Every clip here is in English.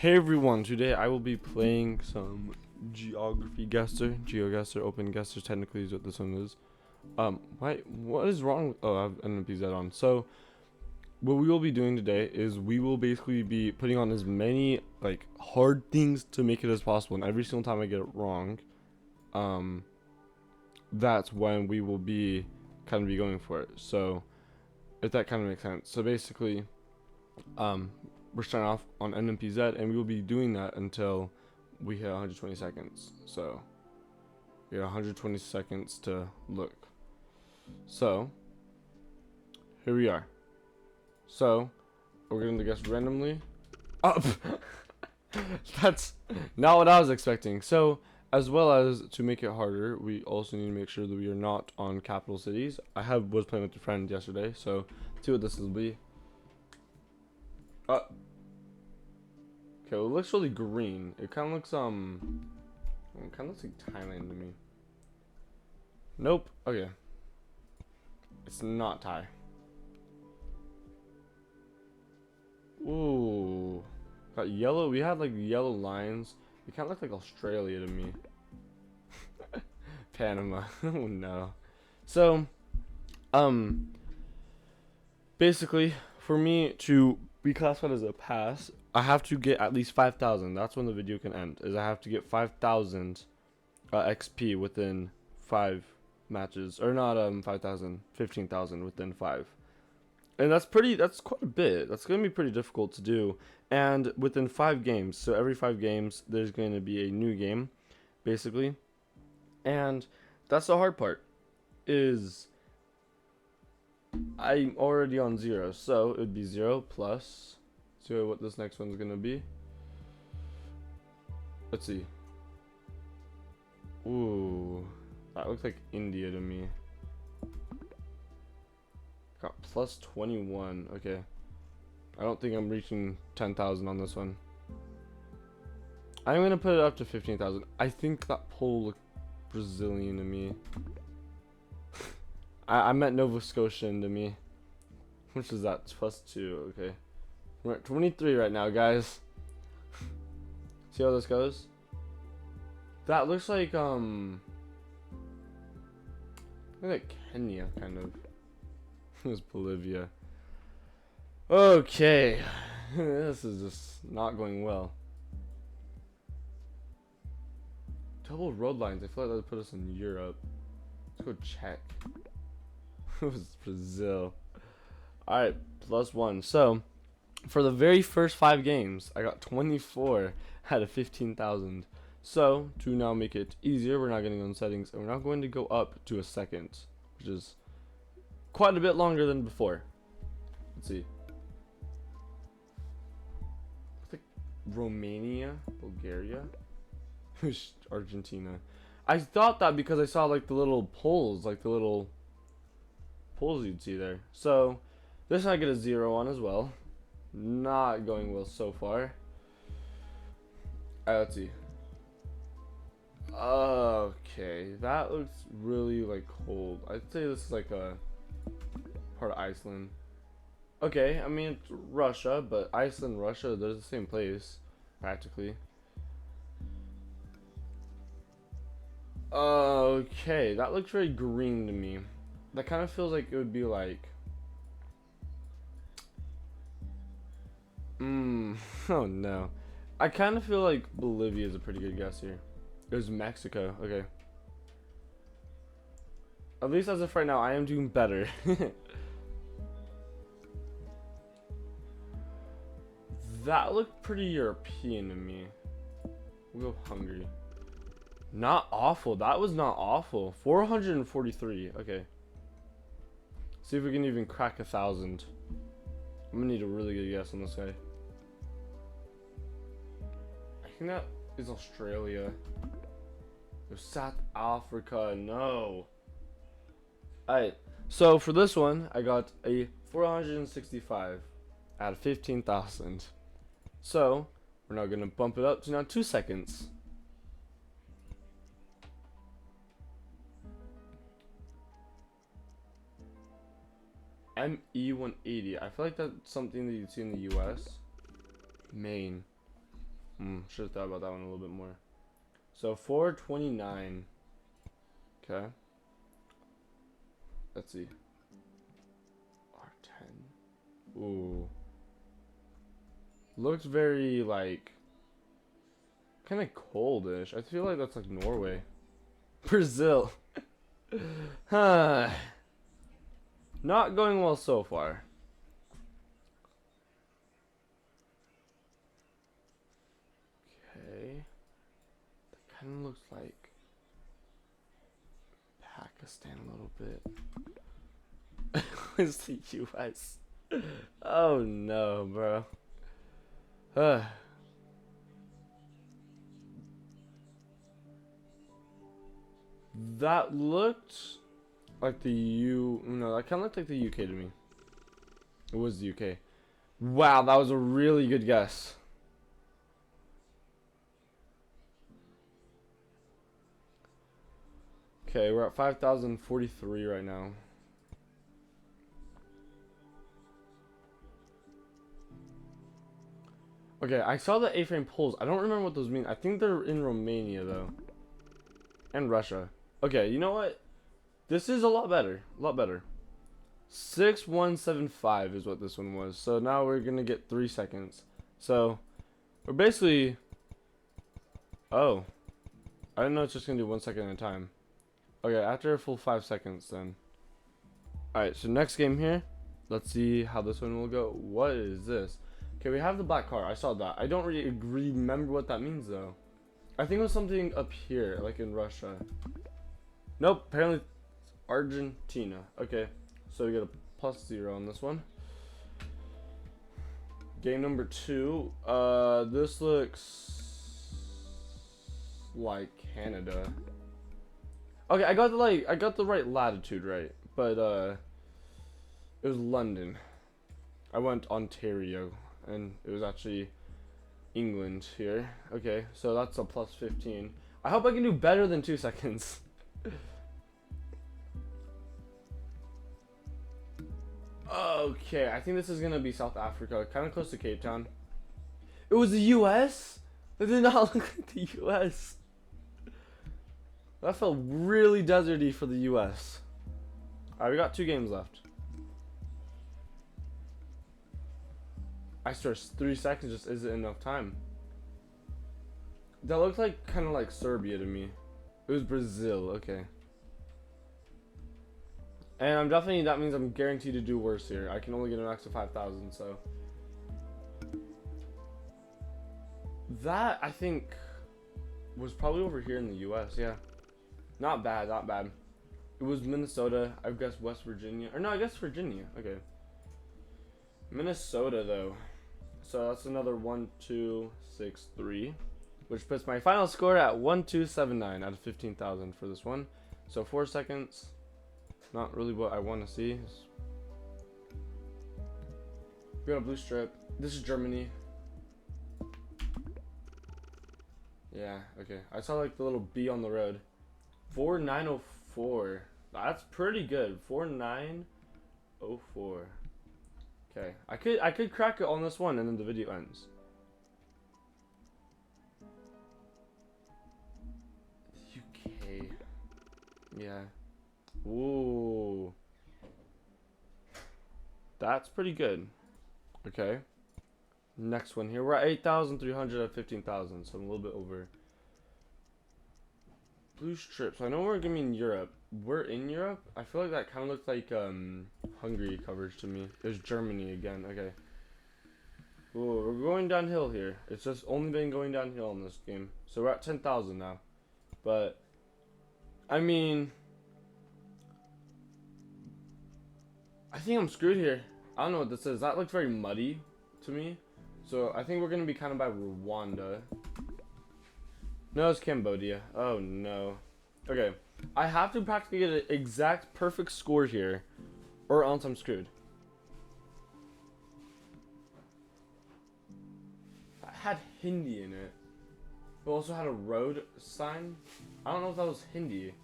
Hey everyone, today I will be playing some Geoguessr, Open Guesser technically is what this one is. What is wrong? Oh, I have NPZ on. So, what we will be doing today is we will basically be putting on as many, like, hard things to make it as possible, and every single time I get it wrong, um, that's when we will be kind of be going for it. So, if that kind of makes sense. So basically, um, we're starting off on NMPZ, and we will be doing that until we hit 120 seconds. So we have 120 seconds to look. So here we are. So we're going to guess randomly. Up. That's not what I was expecting. So as well as to make it harder, we also need to make sure that we are not on capital cities. Was playing with a friend yesterday, so see what this will be. Okay, well, it looks really green. It kind of looks like Thailand to me. Nope. Okay. It's not Thai. Ooh. Got yellow. We had like yellow lines. It kind of looked like Australia to me. Panama. Oh no. So, basically, for me to be classified as a pass, I have to get at least 5,000. That's when the video can end. Is I have to get 5,000 XP within 5 matches, or not 5,000, 15,000 within 5. And that's quite a bit. That's going to be pretty difficult to do. And within 5 games, so every 5 games there's going to be a new game basically. And that's the hard part, is I'm already on 0, so it would be 0 plus. See what this next one's gonna be. Let's see. Ooh, that looks like India to me. Got plus 21. Okay, I don't think I'm reaching 10,000 on this one. I'm gonna put it up to 15,000. I think that poll looked Brazilian to me. I meant Nova Scotian to me. Which is that? Plus 2. Okay. We're at 23 right now, guys. See how this goes? That looks like Kenya, kind of. It was Bolivia. Okay. This is just not going well. Double road lines. I feel like that would put us in Europe. Let's go check. It was Brazil. Alright, plus 1. So, for the very first 5 games, I got 24 out of 15,000. So, to now make it easier, we're not getting on settings, and we're now going to go up to a second, which is quite a bit longer than before. Let's see. Looks like Romania, Bulgaria, Argentina. I thought that because I saw like the little poles, you'd see there. So, this I get a 0 on as well. Not going well so far. Alright, let's see. Okay, that looks really like cold. I'd say this is like a part of Iceland. Okay, I mean it's Russia, but Iceland, Russia, they're the same place, practically. Okay, that looks very green to me. That kind of feels like it would be like oh no. I kind of feel like Bolivia is a pretty good guess here. It was Mexico. Okay. At least as of right now, I am doing better. That looked pretty European to me. We'll go Hungary. Not awful. That was not awful. 443. Okay. See if we can even crack 1,000. I'm gonna need a really good guess on this guy. I think that is Australia. There's South Africa. No. Alright. So for this one, I got a 465 out of 15,000. So we're now gonna bump it up to now 2 seconds. ME180. I feel like that's something that you'd see in the US. Maine. Should have thought about that one a little bit more. So 429. Okay. Let's see. R10. Ooh. Looks very like kind of coldish. I feel like that's like Norway. Brazil. Huh. Not going well so far. Okay. That kind of looks like Pakistan a little bit. It's the US. Oh no, bro. That looked like the No, that kind of looked like the UK to me. It was the UK. Wow, that was a really good guess. Okay, we're at 5,043 right now. Okay, I saw the A-frame poles. I don't remember what those mean. I think they're in Romania, though. And Russia. Okay, you know what? This is a lot better. A lot better. 6175 is what this one was. So now we're going to get 3 seconds. So, we're basically... Oh. I didn't know it's just going to do 1 second at a time. Okay, after a full 5 seconds, then. Alright, so next game here. Let's see how this one will go. What is this? Okay, we have the black car. I saw that. I don't really remember what that means, though. I think it was something up here, like in Russia. Nope, apparently it's Argentina. Okay, so we get a +0 on this one. Game number 2. This looks like Canada. Okay, I got the right latitude right, but it was London. I went Ontario, and it was actually England here. Okay, so that's a +15. I hope I can do better than 2 seconds. Okay, I think this is gonna be South Africa, kind of close to Cape Town. It was the US? It did not look like the US. That felt really deserty for the US. Alright, we got 2 games left. I swear 3 seconds just isn't enough time. That looked like kind of like Serbia to me. It was Brazil, okay. And I'm definitely, that means I'm guaranteed to do worse here. I can only get an max of 5,000, so. That, I think, was probably over here in the US, yeah. Not bad, not bad. It was Minnesota, I guess West Virginia. Or no, I guess Virginia, okay. Minnesota, though. So that's another 1, 2, 6, 3. Which puts my final score at 1,279 out of 15,000 for this one. So 4 seconds. Not really what I want to see. We got a blue strip. This is Germany. Yeah, okay. I saw like the little B on the road. 4904. That's pretty good. 4904. Okay. I could crack it on this one and then the video ends. UK. Yeah. Ooh. That's pretty good. Okay. Next one here. We're at 8,300 at 15,000, so I'm a little bit over. Blue strips. I know we're gonna be in Europe. We're in Europe? I feel like that kind of looked like Hungary coverage to me. There's Germany again. Okay. Ooh, we're going downhill here. It's just only been going downhill in this game. So we're at 10,000 now. But, I mean, I think I'm screwed here. I don't know what this is. That looks very muddy to me. So I think we're going to be kind of by Rwanda. No, it's Cambodia. Oh, no. Okay. I have to practically get an exact perfect score here, or else I'm screwed. It had Hindi in it. It also had a road sign. I don't know if that was Hindi.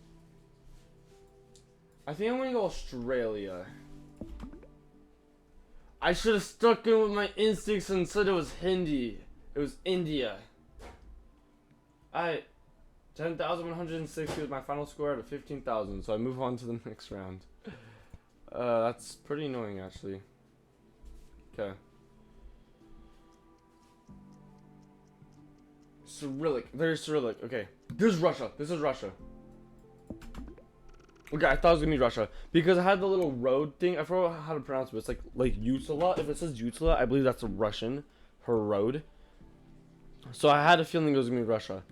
I think I'm going to go Australia. I should have stuck in with my instincts and said it was Hindi. It was India. I 10,160 was my final score out of 15,000, so I move on to the next round. That's pretty annoying, actually. Okay. Cyrillic. There's Cyrillic. Okay. This is Russia. This is Russia. Okay, I thought it was gonna be Russia because I had the little road thing. I forgot how to pronounce it. But it's like Utila. If it says Utila, I believe that's a Russian for road. So I had a feeling it was gonna be Russia.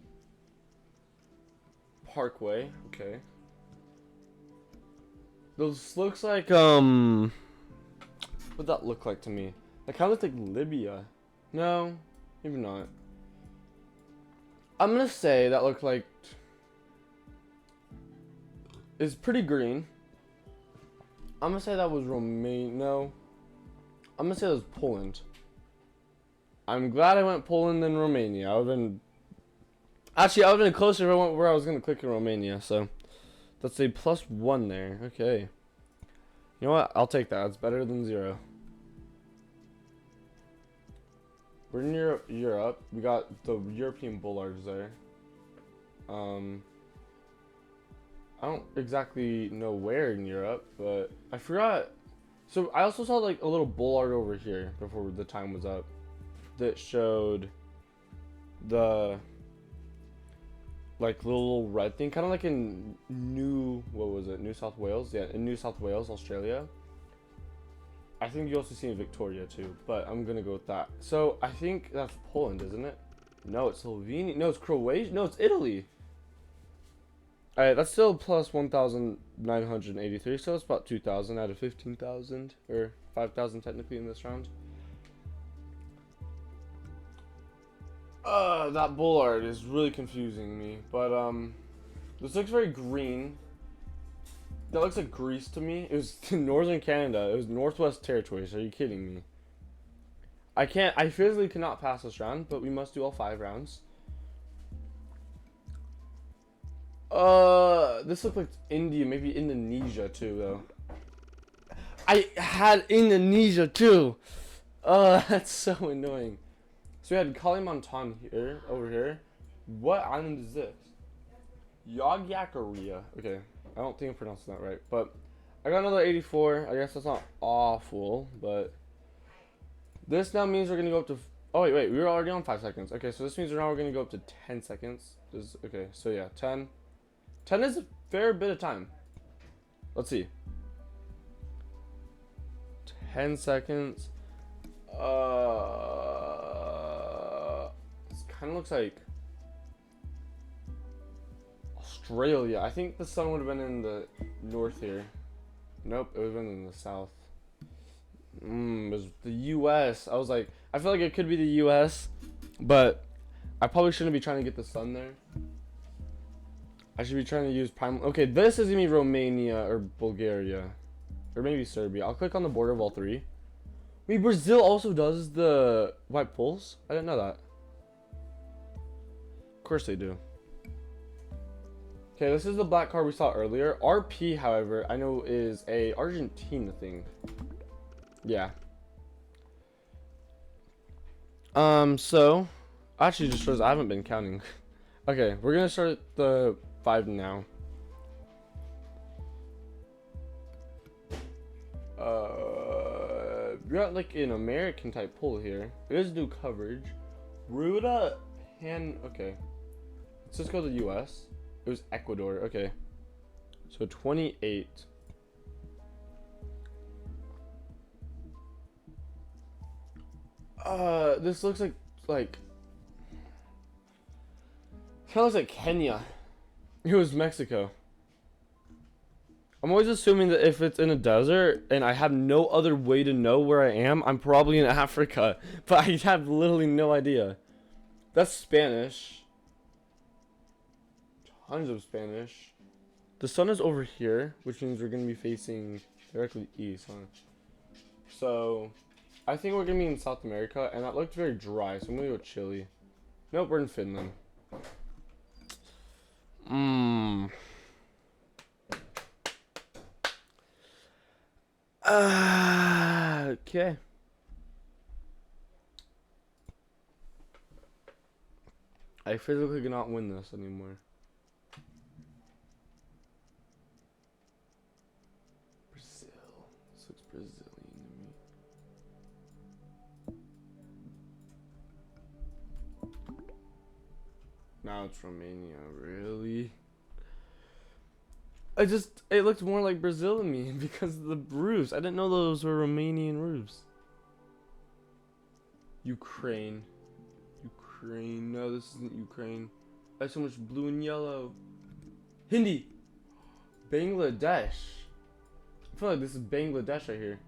Parkway. Okay. This looks like what'd that look like to me? That kind of looks like Libya. No, maybe not. I'm gonna say that looked like it's pretty green. I'm gonna say that was Romania. No, I'm gonna say that was Poland. I'm glad I went Poland than Romania. I would've been actually I would've been closer if I went where I was gonna click in Romania. So that's a +1 there. Okay. You know what? I'll take that. It's better than 0. We're in Europe. We got the European bollards there. I don't exactly know where in Europe, but I forgot. So I also saw like a little bollard over here before the time was up that showed the like little red thing, kind of like in New South Wales? Yeah, in New South Wales, Australia. I think you also see in Victoria too, but I'm gonna go with that. So I think that's Poland, isn't it? No, it's Slovenia. No, it's Croatia. No, it's Italy. Alright, that's still plus 1,983, so it's about 2,000 out of 15,000, or 5,000 technically in this round. That bollard is really confusing me, but this looks very green. That looks like Greece to me. It was northern Canada. It was Northwest Territories. Are you kidding me? I physically cannot pass this round, but we must do all 5 rounds. This looks like India, maybe Indonesia too, though. I had Indonesia too. That's so annoying. So we had Kalimantan here, over here. What island is this? Yogyakarta. Okay, I don't think I'm pronouncing that right, but I got another 84. I guess that's not awful, but this now means we're gonna go up to. Oh wait, we were already on 5 seconds. Okay, so this means now we're gonna go up to 10 seconds. Okay, so yeah, 10. 10 is a fair bit of time. Let's see. 10 seconds. This kind of looks like Australia. I think the sun would have been in the north here. Nope, it would have been in the south. It was the U.S. I was like, I feel like it could be the U.S., but I probably shouldn't be trying to get the sun there. I should be trying to use prime. Okay, this is gonna be Romania or Bulgaria, or maybe Serbia. I'll click on the border of all 3. Wait, Brazil also does the white poles? I didn't know that. Of course they do. Okay, this is the black card we saw earlier. RP, however, I know is a Argentina thing. Yeah. So actually just shows I haven't been counting. Okay, we're gonna start the 5 now. We got like an American type pull here. It is new coverage. Ruta okay. Let's just go to the US. It was Ecuador, okay. So 28. This looks like kind of looks like Kenya. It was Mexico. I'm always assuming that if it's in a desert and I have no other way to know where I am, I'm probably in Africa. But I have literally no idea. That's Spanish. Tons of Spanish. The sun is over here, which means we're going to be facing directly east, huh? So, I think we're going to be in South America, and that looked very dry, so I'm going to go Chile. Nope, we're in Finland. Okay. I physically cannot win this anymore. Brazil. This looks Brazilian to me. Now it's Romania, really? It looked more like Brazil to me because of the roofs. I didn't know those were Romanian roofs. Ukraine. Ukraine. No, this isn't Ukraine. I have so much blue and yellow. Hindi. Bangladesh. I feel like this is Bangladesh right here.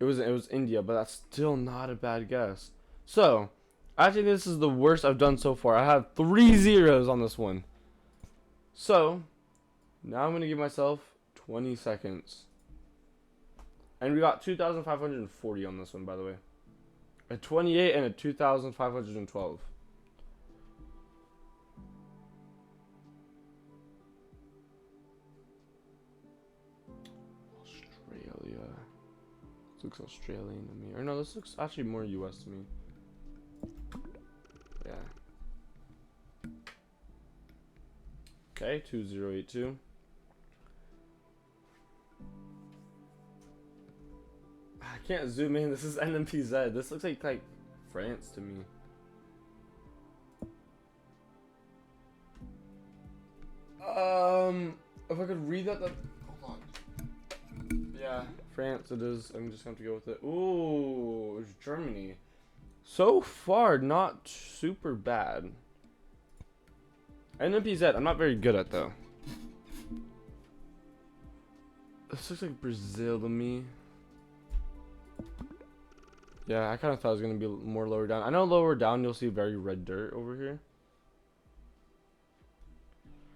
It was India, but that's still not a bad guess. So, I think this is the worst I've done so far. I have 3 zeros on this one. So, now I'm going to give myself 20 seconds. And we got 2,540 on this one, by the way. A 28 and a 2,512. Australia. This looks Australian to me. Or no, this looks actually more US to me. Yeah. Okay, 2082. I can't zoom in. This is NMPZ. This looks like France to me. If I could read that, hold on. Yeah, France it is. I'm just going to go with it. Ooh, it's Germany. So far, not super bad. NMPZ, I'm not very good at though. This looks like Brazil to me. Yeah, I kind of thought it was going to be more lower down. I know lower down you'll see very red dirt over here.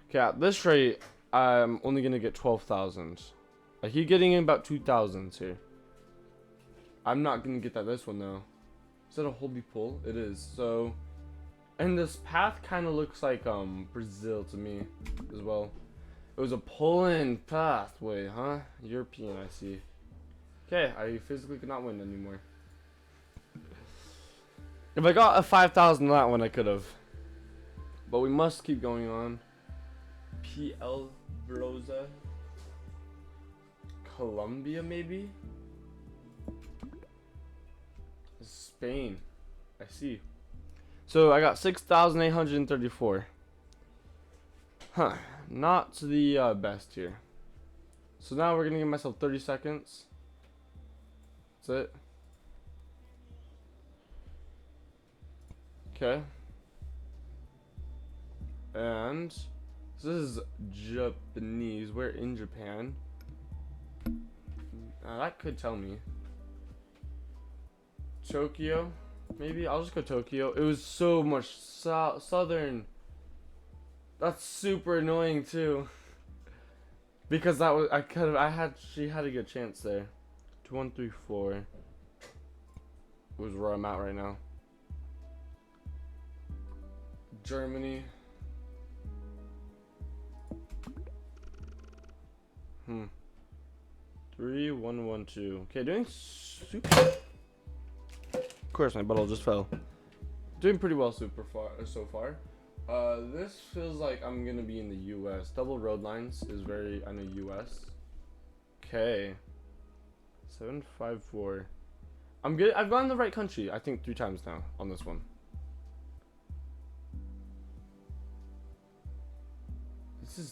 Okay, at this rate, I'm only going to get 12,000. I keep getting in about 2,000s here. I'm not going to get that this one though. Is that a holy pull? It is. So, and this path kind of looks like Brazil to me as well. It was a pull-in pathway, huh? European, I see. Okay, I physically could not win anymore. If I got a 5,000 on that one, I could have. But we must keep going on. PL Broza. Colombia, maybe? Spain. I see. So I got 6,834. Huh. Not the best here. So now we're going to give myself 30 seconds. That's it. Okay. And this is Japanese. We're in Japan. That could tell me. Tokyo. Maybe I'll just go Tokyo. It was so much southern. That's super annoying too. Because that was she had a good chance there. 2134 was where I'm at right now. Germany. 3112. Okay, doing super. Of course, my bottle just fell. Doing pretty well so far. This feels like I'm gonna be in the U.S. Double road lines is very, I know, U.S. Okay. 754. I'm good. I've gone in the right country, I think 3 times now on this one.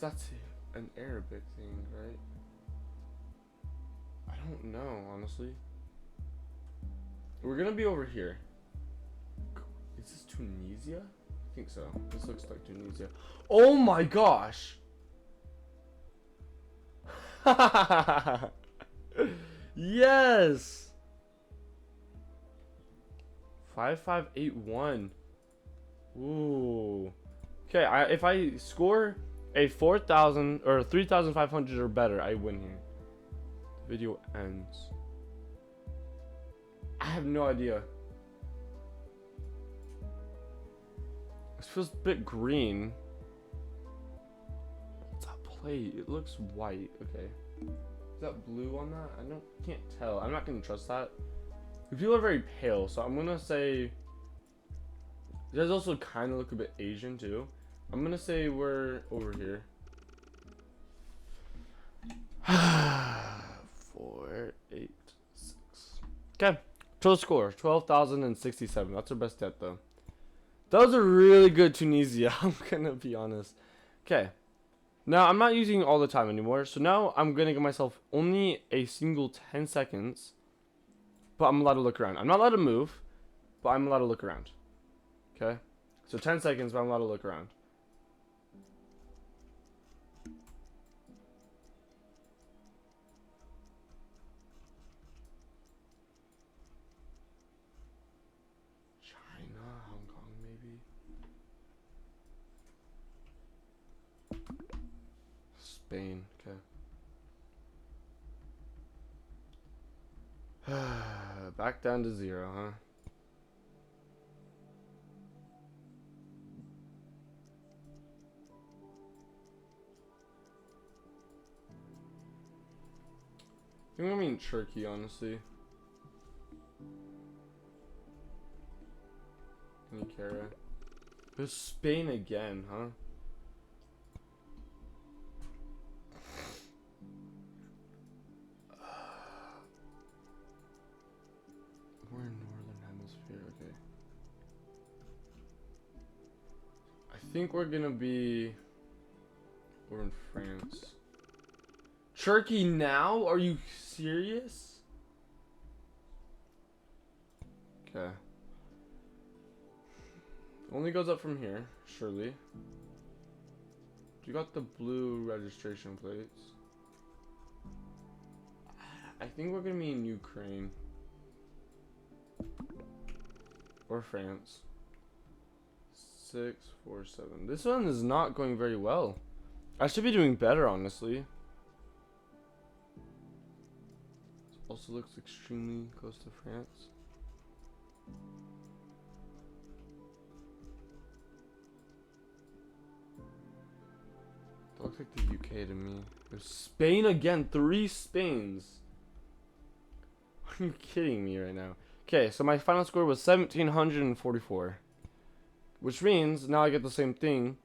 That's an Arabic thing, right? I don't know, honestly. We're gonna be over here. Is this Tunisia? I think so. This looks like Tunisia. Oh my gosh! Yes! 5581. Ooh. Okay, if I score a 4,000 or 3,500 or better, I win here. The video ends. I have no idea. This feels a bit green. What's that plate? It looks white. Okay. Is that blue on that? Can't tell. I'm not gonna trust that. The people are very pale, so I'm gonna say You guys also kind of look a bit Asian too. I'm gonna say we're over here. 4, 8, 6. Okay. Total score 12,067. That's our best stat though. That was a really good Tunisia. I'm gonna be honest. Okay. Now I'm not using all the time anymore. So now I'm gonna give myself only a single 10 seconds. But I'm allowed to look around. I'm not allowed to move, but I'm allowed to look around. Okay. So 10 seconds, but I'm allowed to look around. China, Hong Kong, maybe. Spain, okay. Back down to 0, huh? I think I mean Turkey, honestly. Ankara. There's Spain again, huh? We're in Northern Hemisphere, okay. I think we're gonna be... We're in France. Turkey now? Are you serious? Okay. Only goes up from here, surely. You got the blue registration plates. I think we're gonna be in Ukraine. Or France. 6, 4, 7. This one is not going very well. I should be doing better, honestly. This also looks extremely close to France. That looks like the UK to me. There's Spain again. 3 Spains. Are you kidding me right now? Okay, so my final score was 1,744. Which means now I get the same thing.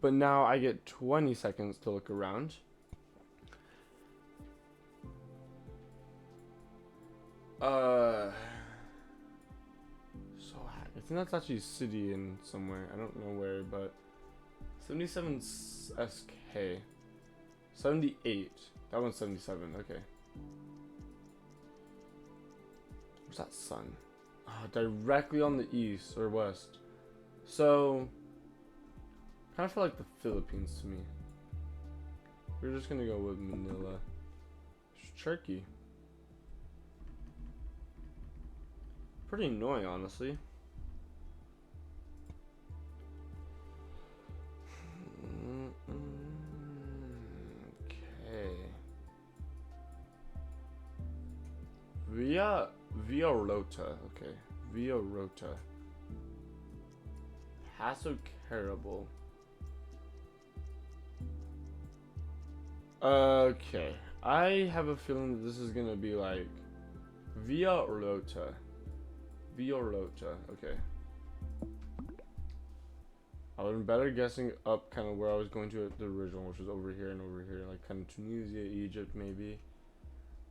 But now I get 20 seconds to look around. So I think that's actually a city in somewhere. I don't know where, but 77 SK. 78. That one's 77. Okay. Where's that sun? Oh, directly on the east or west. So kind of feel like the Philippines to me. We're just gonna go with Manila. It's Turkey. Pretty annoying, honestly. Okay. Via Rota. Okay. Via Rota. Paso Carable. Okay. I have a feeling that this is gonna be like Via Rota. Via Rota. Okay. I would have been better guessing up kind of where I was going to at the original, which was over here and over here, like kind of Tunisia, Egypt, maybe.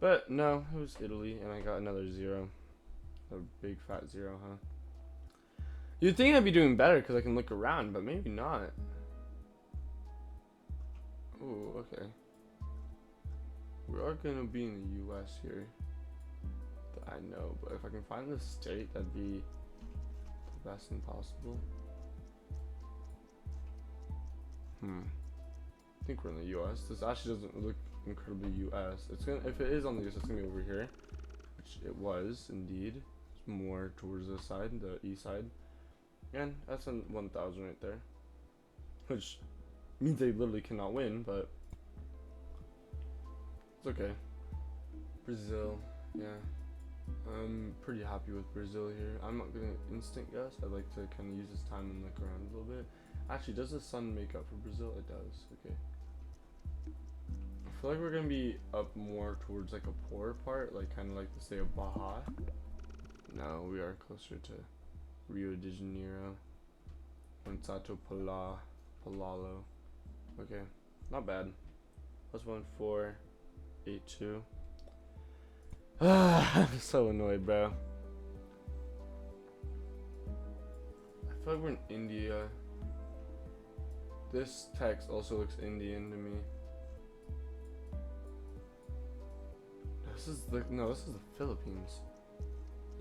But no, it was Italy, and I got another 0. A big fat 0, huh? You'd think I'd be doing better because I can look around, but maybe not. Ooh, okay. We are gonna be in the U.S. here. That I know, but if I can find the state, that'd be the best thing possible. I think we're in the U.S. This actually doesn't look incredibly U.S. It's gonna, if it is on the U.S., it's gonna be over here, which it was indeed. It's more towards this side, the east side, and that's on 1,000 right there, which means they literally cannot win, but it's okay. Brazil, yeah. I'm pretty happy with Brazil here. I'm not gonna instant guess. I'd like to kind of use this time and look around a little bit. Actually, does the sun make up for Brazil? It does. Okay. I feel like we're gonna be up more towards like a poorer part, like kind of like the state of Baja. No, we are closer to Rio de Janeiro. Monsato Palalo. Okay, not bad. +1 4 8 2. I'm so annoyed, bro. I feel like we're in India. This text also looks Indian to me. This is the Philippines.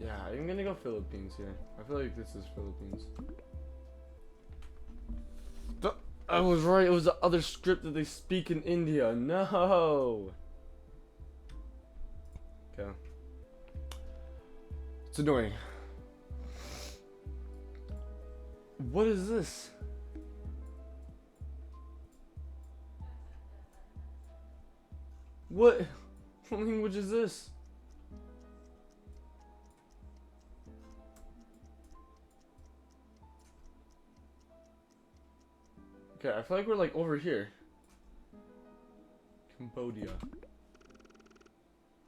Yeah, I'm gonna go Philippines here. I feel like this is Philippines. I was right. It was the other script that they speak in India. No. Okay. It's annoying. What is this? What language is this? Okay, I feel like we're like over here. Cambodia.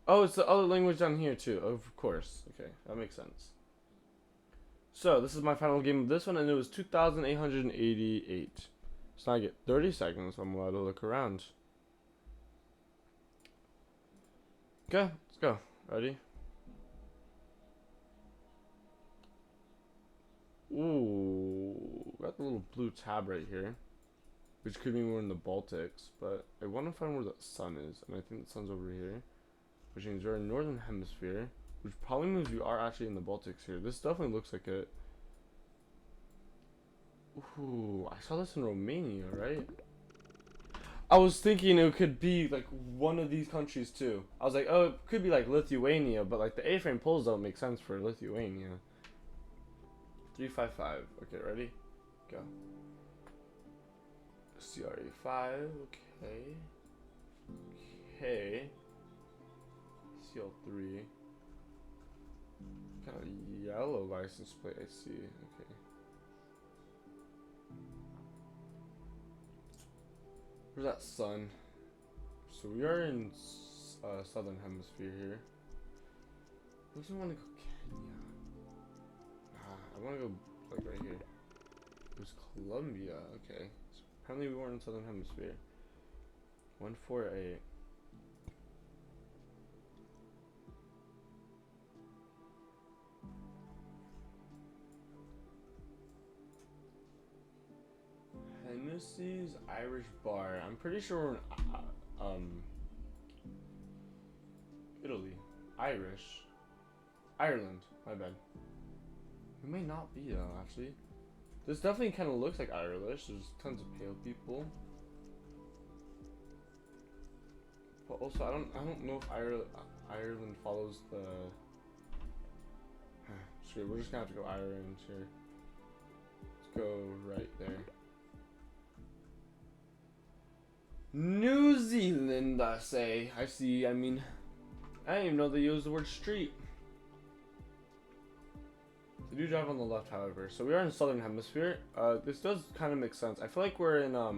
Oh, it's the other language down here too. Of course. Okay, that makes sense. So, this is my final game of this one, and it was 2,888. So now I get 30 seconds. I'm allowed to look around. Okay, let's go. Ready? Ooh, got the little blue tab right here, which could mean we're in the Baltics, but I want to find where the sun is, and I think the sun's over here, which means we're in northern hemisphere, which probably means we are actually in the Baltics here. This definitely looks like it. Ooh, I saw this in Romania, right? I was thinking it could be like one of these countries too. I was like, oh, it could be like Lithuania, but like the A-frame pulls don't make sense for Lithuania. 355. Okay, ready? Go. CRA5. Okay. Okay. CL3. Got a yellow license plate. I see. Okay. Where's that sun? So we are in southern hemisphere here. I also want to go Kenya. I want to go like right here. It was Colombia. Okay. So apparently we weren't in southern hemisphere. 148. Hennessy's Irish Bar. I'm pretty sure we're in Italy. Ireland. My bad. We may not be though, actually. This definitely kind of looks like Irish. There's tons of pale people. But also, I don't know if Ireland follows the. Screw it, we're just gonna have to go Ireland here. Let's go right there. New Zealand, I say. I see. I mean, I didn't even know they used the word street. They do drive on the left, however. So we are in southern hemisphere. This does kind of make sense. I feel like we're in I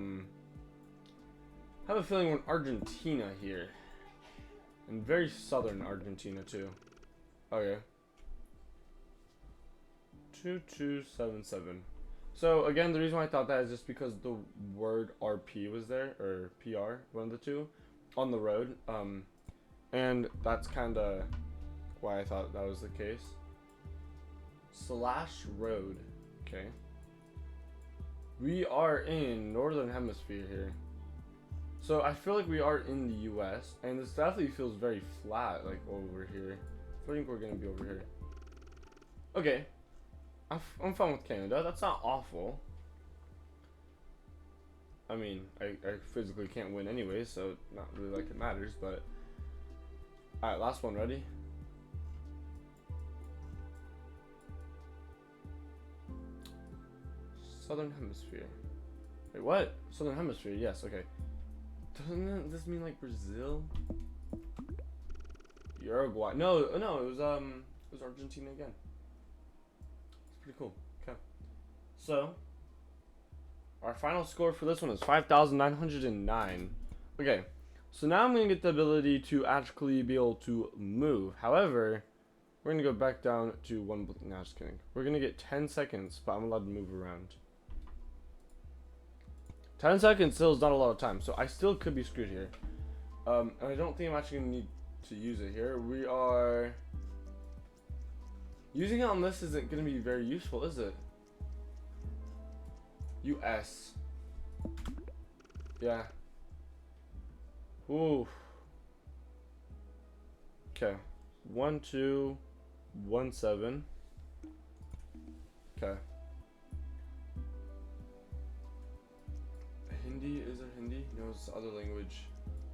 have a feeling we're in Argentina here, and very southern Argentina too. Okay. 2277. So again, the reason why I thought that is just because the word RP was there, or PR, one of the two, on the road. And that's kind of why I thought that was the case. /road. Okay. We are in northern hemisphere here. So I feel like we are in the US, and this definitely feels very flat, like over here. I think we're gonna be over here. Okay. I'm fine with Canada. That's not awful. I mean, I physically can't win anyway, so not really like it matters, but alright, last one, ready? Southern hemisphere. Wait, what? Southern hemisphere, yes, okay. Doesn't this mean like Brazil? Uruguay. No, it was Argentina again. It's pretty cool. Okay. So our final score for this one is 5,909. Okay. So now I'm gonna get the ability to actually be able to move. However, We're gonna go back down to one. Nah, just kidding. We're gonna get 10 seconds, but I'm allowed to move around. 10 seconds still is not a lot of time, so I still could be screwed here. And I don't think I'm actually gonna need to use it here. We are using it on this isn't gonna be very useful, is it? US. Yeah. Ooh. Okay. 1217. Okay. Hindi, is there Hindi? No, it's the other language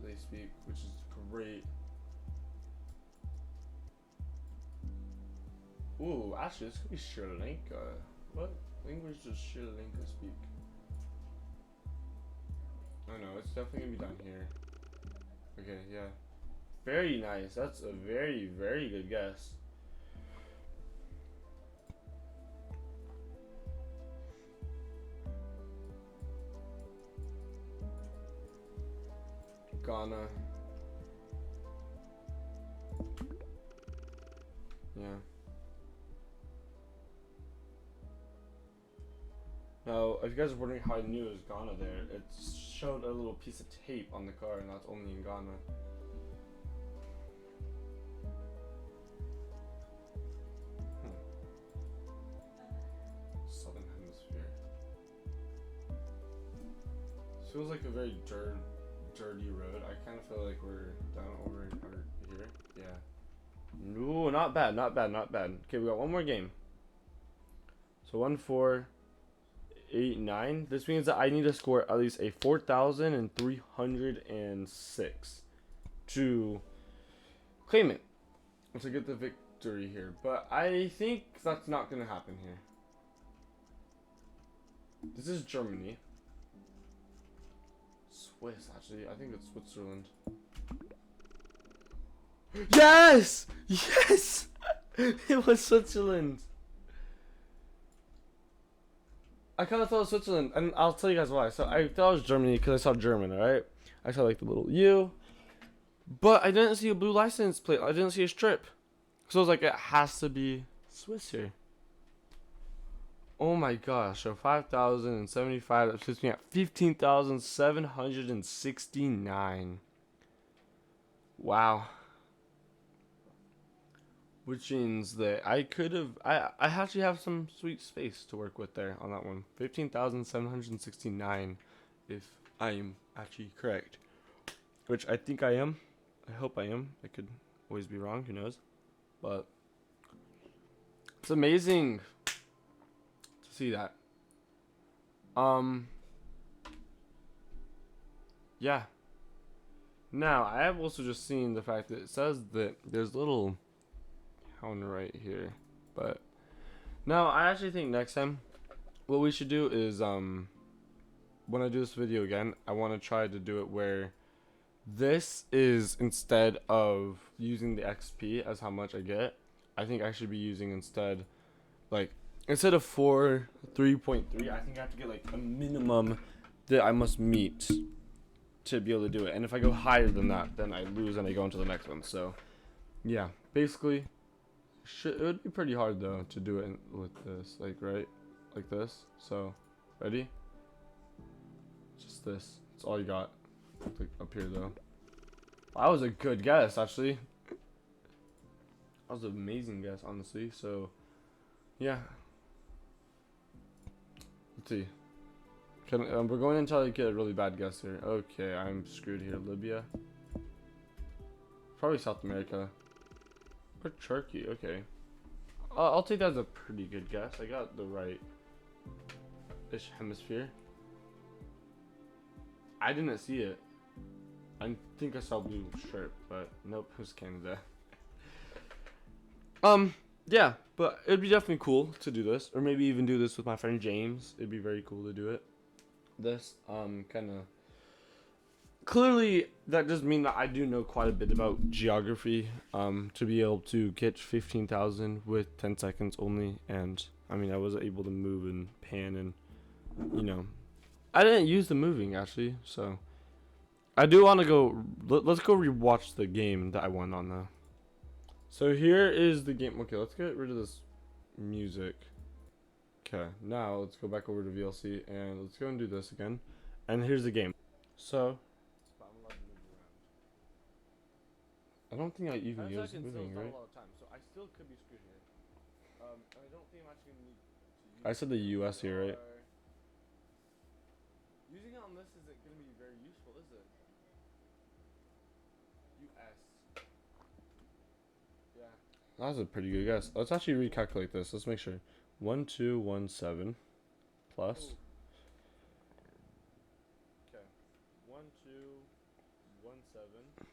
they speak, which is great. Ooh, actually, this could be Sri Lanka. What language does Sri Lanka speak? I don't know, it's definitely gonna be down here. Okay, yeah. Very nice. That's a very, very good guess. Ghana. Yeah. Now, if you guys are wondering how I knew it was Ghana there, it showed a little piece of tape on the car, and that's only in Ghana. Southern Hemisphere. This feels like a very dirty road. I kind of feel like we're down over here. Yeah. No, not bad, not bad, not bad. Okay, we got one more game. So 1, 4, 8, 9. This means that I need to score at least a 4,306 to claim it, to get the victory here. But I think that's not going to happen here. This is Germany. Swiss, actually. I think it's Switzerland. Yes! Yes! It was Switzerland. I kind of thought it was Switzerland, and I'll tell you guys why. So I thought it was Germany because I saw German, alright? I saw like the little U. But I didn't see a blue license plate. I didn't see a strip. So I was like, it has to be Swiss here. Oh my gosh, so 5,075, that puts me at 15,769. Wow. Which means that I could have, I actually have some sweet space to work with there on that one. 15,769, if I am actually correct. Which I think I am. I hope I am. I could always be wrong, who knows. But it's amazing see that. Yeah. Now, I have also just seen the fact that it says that there's a little town right here. But now, I actually think next time what we should do is when I do this video again, I want to try to do it where this is, instead of using the XP as how much I get, I think I should be using instead, like, instead of 3.3, I think I have to get like a minimum that I must meet to be able to do it. And if I go higher than that, then I lose and I go into the next one. So, yeah, basically, it would be pretty hard though to do it with this, like, right, like this. So, ready? Just this. That's all you got. Like up here though. That was a good guess, actually. That was an amazing guess, honestly. So, yeah. Let's see. We're going until I get a really bad guess here. Okay, I'm screwed here. Libya. Probably South America. Or Turkey. Okay. I'll take that as a pretty good guess. I got the right-ish hemisphere. I didn't see it. I think I saw blue shirt, but nope, it was Canada. Yeah, but it'd be definitely cool to do this, or maybe even do this with my friend James. It'd be very cool to do it. This, kind of. Clearly, that does mean that I do know quite a bit about geography. To be able to get 15,000 with 10 seconds only, and I mean, I was able to move and pan, and you know, I didn't use the moving actually, so. I do want to go. Let's go rewatch the game that I won on though. So here is the game. Okay, let's get rid of this music. Okay, now let's go back over to VLC and let's go and do this again. And here's the game. So, I don't think I even use moving, right? So I still could be screwed here. I don't think I'm actually gonna need to use. I said the US here, right? Using it on this isn't gonna be very useful, is it? US. Yeah. That was a pretty good guess. Let's actually recalculate this. Let's make sure. 1217 plus. Okay. 1217.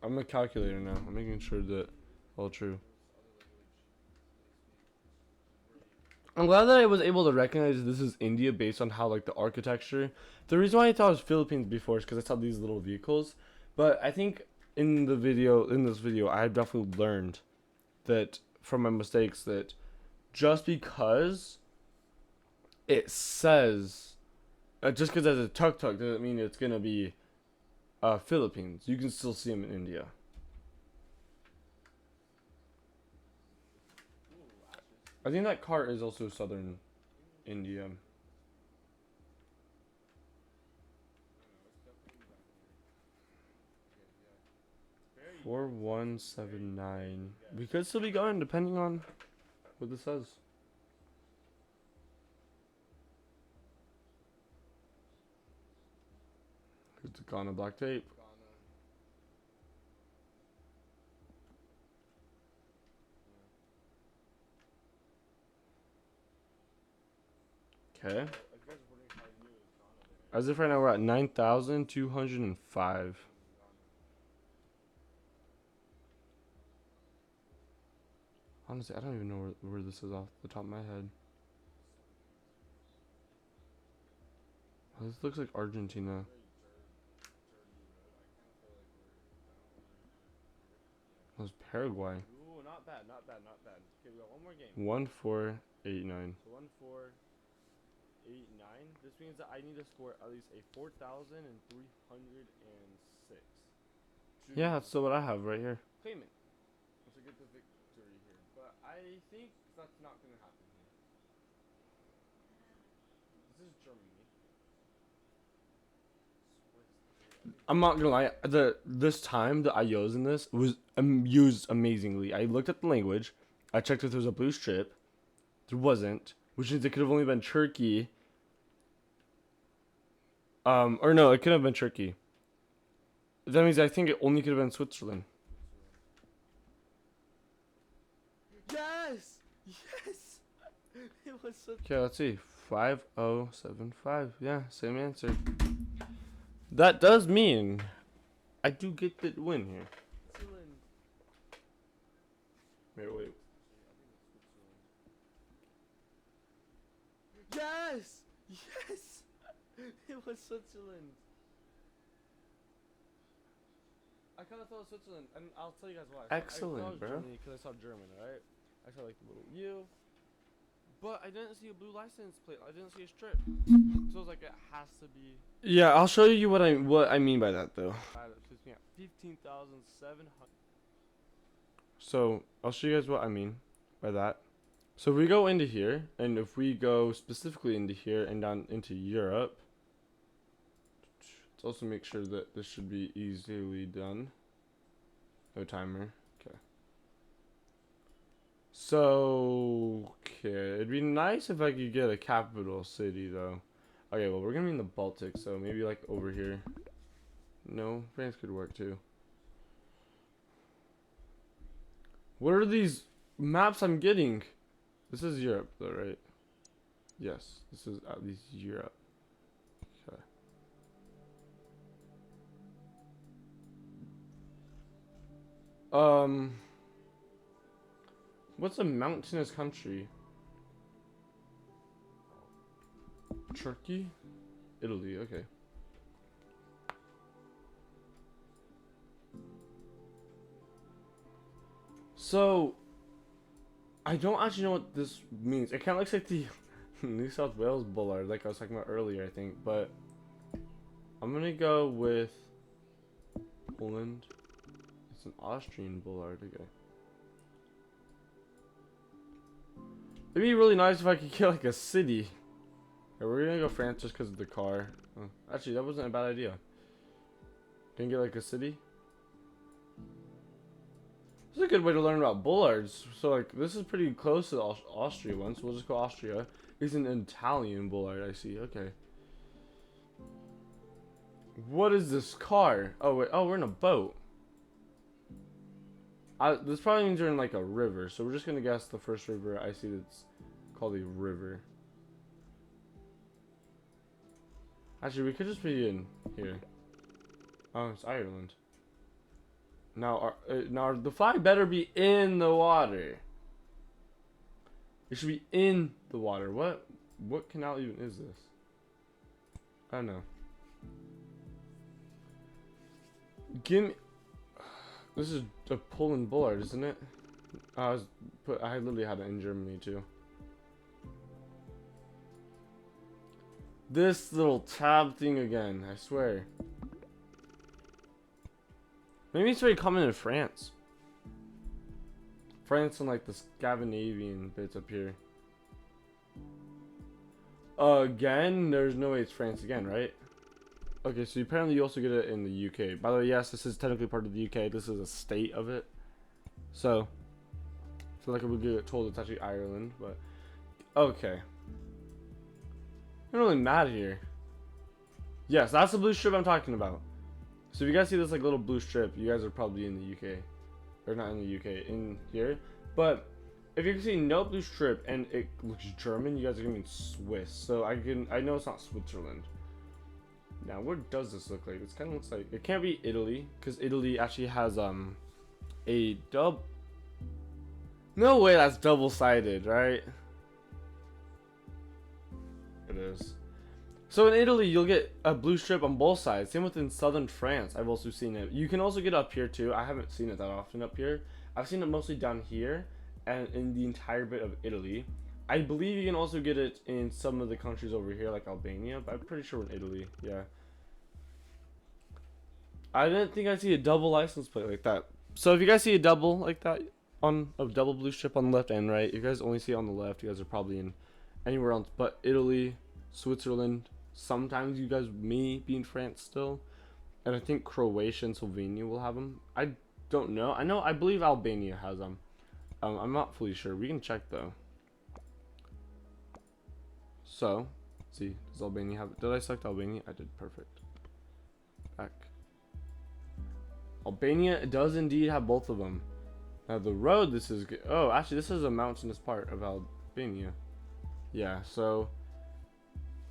I'm a calculator now. I'm making sure that all true. I'm glad that I was able to recognize this is India based on how like the architecture. The reason why I thought it was Philippines before is because I saw these little vehicles. But I think in this video, I definitely learned that from my mistakes that just because it says just because there's a tuk tuk doesn't mean it's gonna be Philippines. You can still see them in India. I think that car is also southern India. 4179. We could still be going depending on what this says. It's Ghana black tape. Okay. As if right now we're at 9,205. Honestly, I don't even know where this is off the top of my head. This looks like Argentina. That was Paraguay. Ooh, not bad, not bad, not bad. Okay, we got one more game. 1489. So 1489. This means that I need to score at least a 4,306. Yeah, that's still what I have right here. Claim it. To get the victory here. But I think that's not going to happen here. This is Germany. I'm not gonna lie. This time that I used in this was used amazingly. I looked at the language. I checked if there was a blue strip. There wasn't, which means it could have only been Turkey. Or no, it could have been Turkey. That means I think it only could have been Switzerland. Yes! Yes! It was such. Okay, let's see. 5075. Yeah, same answer. That does mean I do get the win here. Switzerland. Wait. Yes! Yes! It was Switzerland. I kind of thought it was Switzerland, and I'll tell you guys why. Excellent, bro. Because I saw German, alright? I saw like the little U. But I didn't see a blue license plate. I didn't see a strip. So I was like, it has to be. Yeah, I'll show you what I mean by that though. It puts me at 15,700. So I'll show you guys what I mean by that. So we go into here, and if we go specifically into here and down into Europe, let's also make sure that this should be easily done. No timer. Okay. So, okay, it'd be nice if I could get a capital city though. Okay, well we're gonna be in the Baltic, so maybe like over here. No, France could work too. What are these maps I'm getting? This is Europe though, right? Yes, this is at least Europe. Okay. What's a mountainous country? Turkey? Italy, okay. So, I don't actually know what this means. It kind of looks like the New South Wales bollard, like I was talking about earlier, I think. But I'm gonna go with Poland. It's an Austrian boulevard. Okay. It'd be really nice if I could get like a city. Okay, we're gonna go France just because of the car. Oh, actually, that wasn't a bad idea. Can get like a city. This is a good way to learn about boulards. So like, this is pretty close to the Austria one, so we'll just go Austria. It's an Italian boulard, I see. Okay. What is this car? Oh wait, oh, we're in a boat. This probably means you're in like a river, so we're just gonna guess the first river I see that's called a river. Actually, we could just be in here. Oh, it's Ireland. Now, now the flag better be in the water. It should be in the water. What canal even is this? I don't know. Give me. This is a Poland boulard, isn't it? I literally had it in Germany too. This little tab thing again, I swear. Maybe it's very common in France. France and like the Scandinavian bits up here. Again? There's no way it's France again, right? Okay, so apparently you also get it in the UK. By the way, yes, this is technically part of the UK. This is a state of it. So, I feel like we get told it's actually Ireland, but okay. I'm really mad here. Yes, that's the blue strip I'm talking about. So if you guys see this like little blue strip, you guys are probably in the UK. Or not in the UK, in here. But if you can see no blue strip and it looks German, you guys are gonna mean Swiss. So I know it's not Switzerland. Now what does this look like? This kind of looks like, it can't be Italy, because Italy actually has a no way that's double-sided, right? It is. So in Italy, you'll get a blue strip on both sides. Same with in southern France. I've also seen it. You can also get up here too. I haven't seen it that often up here. I've seen it mostly down here and in the entire bit of Italy. I believe you can also get it in some of the countries over here, like Albania, but I'm pretty sure in Italy, yeah. I didn't think I'd see a double license plate like that. So if you guys see a double like that, on a double blue strip on the left and right, you guys only see it on the left, you guys are probably in anywhere else but Italy, Switzerland. Sometimes you guys may be in France still, and I think Croatia and Slovenia will have them. I don't know. I believe Albania has them. I'm not fully sure. We can check though. So, let's see, does Albania have it? Did I select Albania? I did. Perfect. Back. Albania does indeed have both of them. Now the road, this is good. Oh, actually, this is a mountainous part of Albania. Yeah, so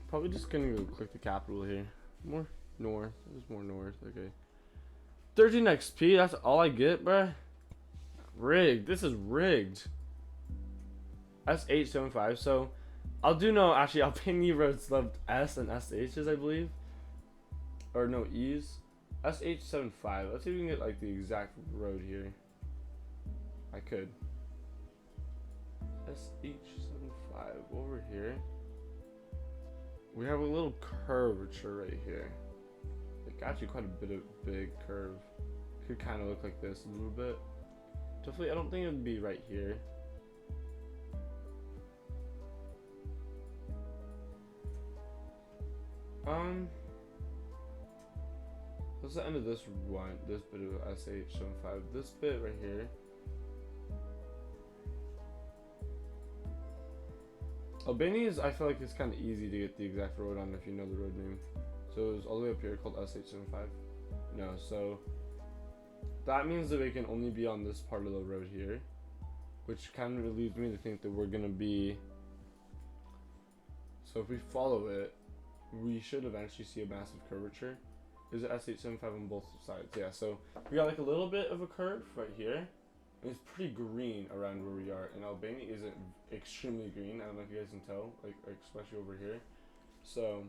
probably just gonna go click the capital here. More north. There's more north. Okay. 13 XP. That's all I get, bruh. Rigged. This is rigged. That's 875. So I'll do know. Actually, Albania roads left S and SHs, I believe. Or no E's. SH75. Let's see if we can get like the exact road here. I could. SH75 over here. We have a little curvature right here. Like actually quite a bit of big curve. Could kind of look like this a little bit. Definitely, I don't think it would be right here. What's the end of this one? This bit of SH75. This bit right here. Albania is, I feel like it's kind of easy to get the exact road on if you know the road name. So it was all the way up here called SH75. No, so that means that we can only be on this part of the road here, which kind of leads me to think that we're gonna be. So if we follow it, we should eventually see a massive curvature. Is it SH75 on both sides? Yeah. So we got like a little bit of a curve right here. It's pretty green around where we are, and Albania isn't extremely green. I don't know if you guys can tell, like especially over here. So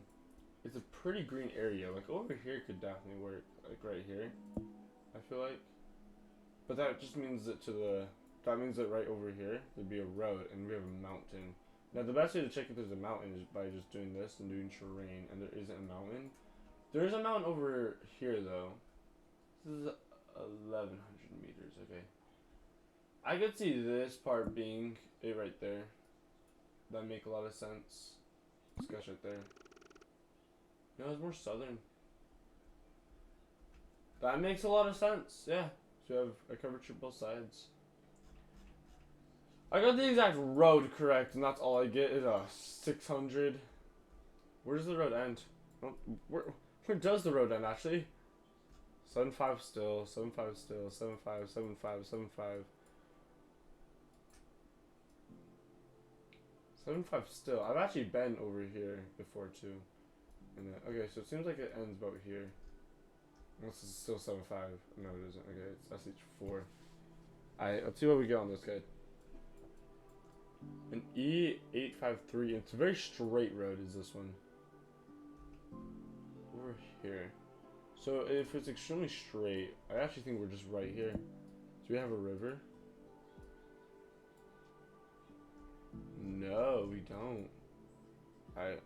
it's a pretty green area. Like over here could definitely work, like right here. I feel like, but that just means that that means that right over here there'd be a road, and we have a mountain. Now the best way to check if there's a mountain is by just doing this and doing terrain, and there isn't a mountain. There is a mountain over here though. This is 1100 meters. Okay. I could see this part being it right there. That make a lot of sense. This guy's right there. No, it's more southern. That makes a lot of sense. Yeah. So we have a curvature both sides. I got the exact road correct, and that's all I get is a 600. Where does the road end? Oh, where does the road end actually? 7.5 still, 7.5 still, 7.5, 7.5, 7.5. 7.5 still. I've actually been over here before too. And then, okay, so it seems like it ends about here. Unless it's still 7.5. No, it isn't. Okay, it's SH4. Alright, let's see what we get on this guy. An E853. It's a very straight road, is this one. Over here. So if it's extremely straight, I actually think we're just right here. Do we have a river? No, we don't. Alright.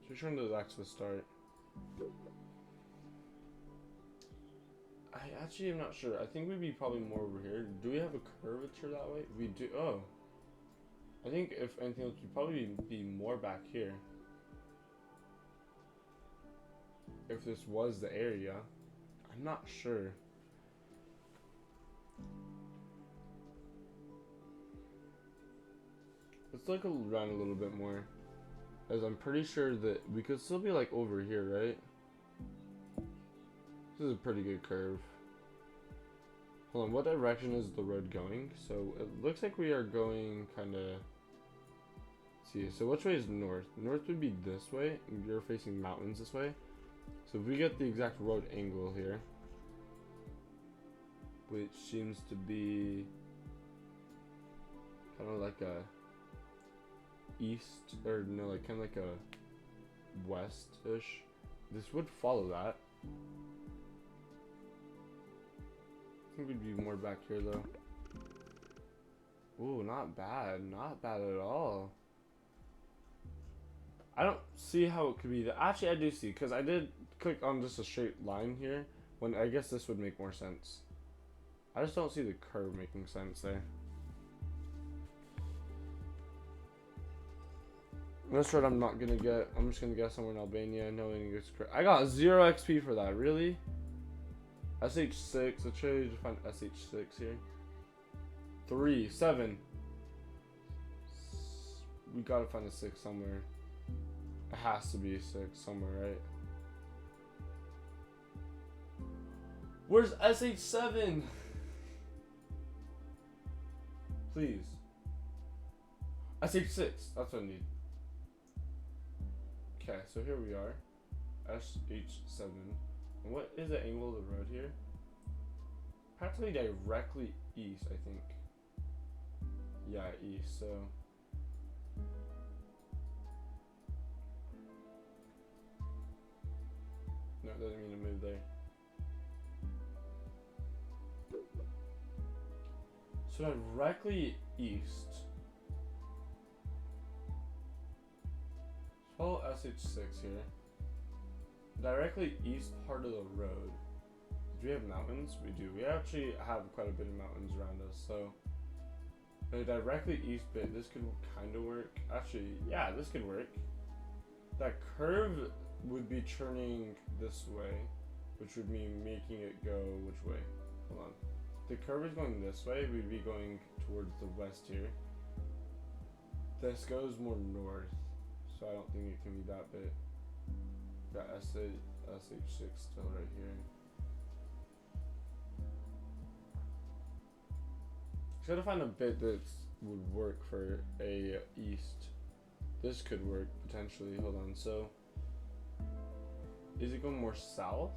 So return to back to the start. I actually am not sure. I think we'd be probably more over here. Do we have a curvature that way? We do. Oh. I think if anything else, we'd probably be more back here. If this was the area. I'm not sure. Let's look around a little bit more. As I'm pretty sure that we could still be like over here, right? This is a pretty good curve. Hold on, what direction is the road going? So it looks like we are going kind of... See, so which way is north? North would be this way, and you're facing mountains this way. So if we get the exact road angle here, which seems to be kind of like a east, or no, like kind of like a west-ish. This would follow that. I think we'd be more back here though. Ooh, not bad. Not bad at all. I don't see how it could be that. Actually, I do see, because I did click on just a straight line here, when I guess this would make more sense. I just don't see the curve making sense there. That's what I'm not gonna get. I'm just gonna guess somewhere in Albania. No English. I got 0 XP for that. Really? SH6. Let's try to find SH6 here. 3, 7. We gotta find a 6 somewhere. It has to be a 6 somewhere, right? Where's SH7? Please. SH6. That's what I need. Okay, so here we are. SH7. And what is the angle of the road here? Practically directly east, I think. Yeah, east, so. No, it doesn't mean to move there. So directly east. Follow SH6 here. Directly east part of the road. Do we have mountains? We do. We actually have quite a bit of mountains around us, so the directly east bit, this could kind of work. Actually, yeah, this could work. That curve would be turning this way, which would mean making it go which way? Hold on. The curve is going this way, we'd be going towards the west here. This goes more north, so I don't think it can be that bit. Got SH6 still right here. Gotta find a bit that would work for a east. This could work potentially. Hold on. So, is it going more south?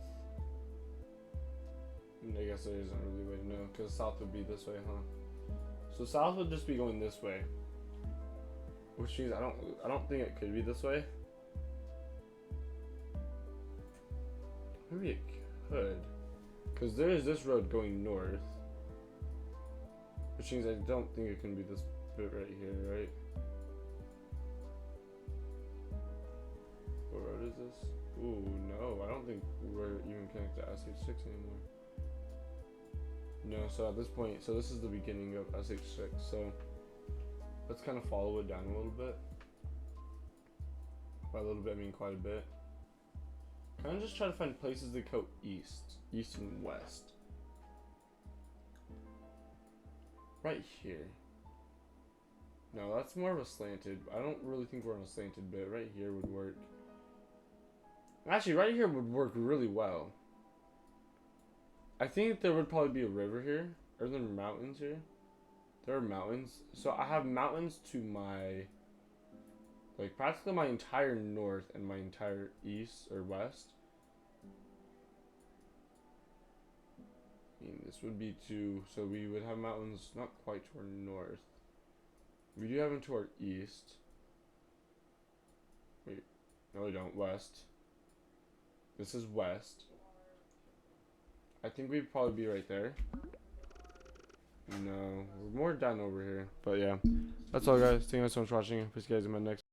I guess there isn't really a way to know, because south would be this way, huh? So south would just be going this way, which means I don't think it could be this way. Maybe it could, because there is this road going north, which means I don't think it can be this bit right here, right? What road is this? Ooh, no, I don't think we're even connected to SH6 anymore. No, so at this point, so this is the beginning of SH6. So let's kind of follow it down a little bit. By a little bit, I mean quite a bit. Kind of just try to find places that go east and west. Right here. No, that's more of a slanted. I don't really think we're on a slanted bit. Right here would work. Actually, right here would work really well. I think there would probably be a river here. Are there mountains here? There are mountains. So I have mountains to my, like, practically my entire north and my entire east or west. I mean, this would be so we would have mountains not quite to our north. We do have them to our east. Wait, no we don't. West. This is west. I think we'd probably be right there. No, we're more down over here. But yeah, that's all guys. Thank you guys so much for watching. Peace guys in my next